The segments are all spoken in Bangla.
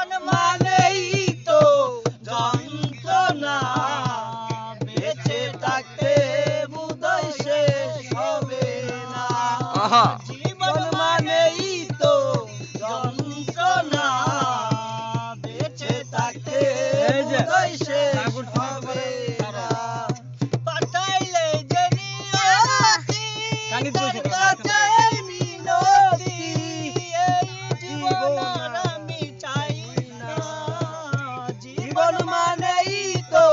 জীবন মানেই তো যন্ত্রণা, বেঁচে থাকতে বোধহয় শেষ হবে না। জীবন মানেই তো যন্ত্রণা, বেঁচে থাকতে বোধহয় শেষ হবে না। পাঠাইলে যে নিয়তি, তার কাছে মিনতি, এই জীবন আর আমি চাই না। জীবন মানেই তো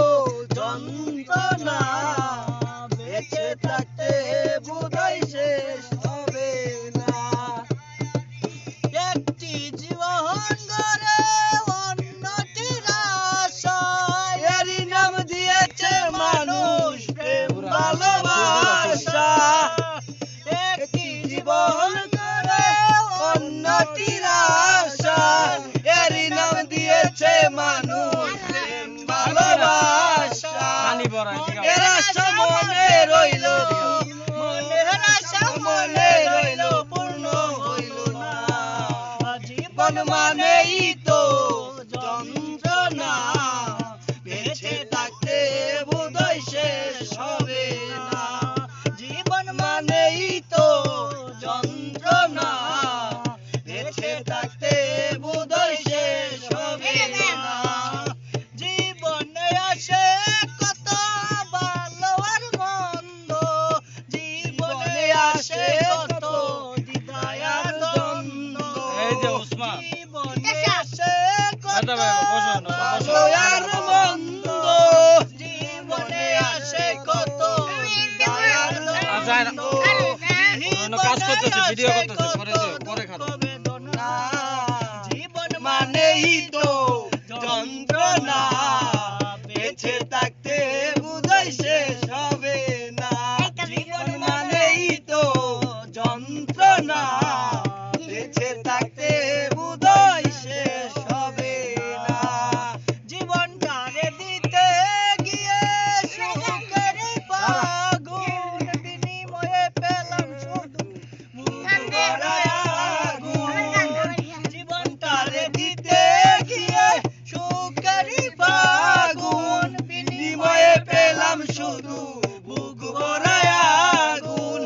যন্ত্রণা, বেঁচে থাকতে বোধহয় শেষ হবে না। একটি জীবন গড়ে অন্যটির আশায়, এরই নাম দিয়েছে মানুষ প্রেম ভালোবাসা। একটি জীবন গড়ে অন্যটির আশায়, এরই নাম দিয়েছে মানুষ প্রেম ভালোবাসা। এর আশা মনে রইল, মনের আশা মনে রইল, পূর্ণ হইল না। জীবন মানেই তো যন্ত্রণা, বেঁচে থাকতে বোধহয় শেষ হবে না। জীবন মানেই তো যন্ত্রণা, বেঁচে থাকতে বোধহয় শেষ হবে না। জীবনে আসে কত ভালো আর মন্দ, জীবনে আসে কত দ্বিধায় আর দ্বন্দ্ব। জীবনে আসে কত ভালো আর মন্দ, জীবনে আসে কত দ্বিধায় আর দ্বন্দ্ব। জীবন মানেই তো যন্ত্রণা, বেঁচে থাকতে বোধহয় শেষ হবে না। জীবন মানেই তো যন্ত্রণা, বেঁচে থাকতে বোধহয় শেষ হবে না। জীবনটারে দিতে গিয়ে সুখের ফাগুন, বিনিময়ে পেলাম শুধু বুক ভরা আগুন। জীবনটারে দিতে গিয়ে সুখের ফাগুন, বিনিময়ে পেলাম শুধু বুক ভরা আগুন।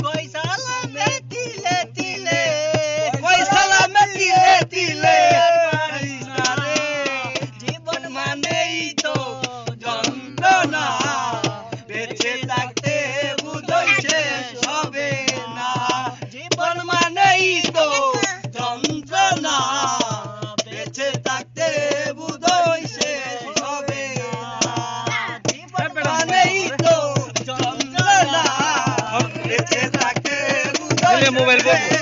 কই সালামে তিলে তিলে, কই সালামে তিলে তিলে, জীবন মানেই তো যন্ত্রণা, বেঁচে থাকতে বোধহয় শেষ হবে না। জীবন মানেই তো যন্ত্রণা, বেঁচে থাকতে বোধহয় শেষ হবে না। জীবন মানেই তো যন্ত্রণা, বেঁচে থাকতে বোধহয় শেষ হবে না।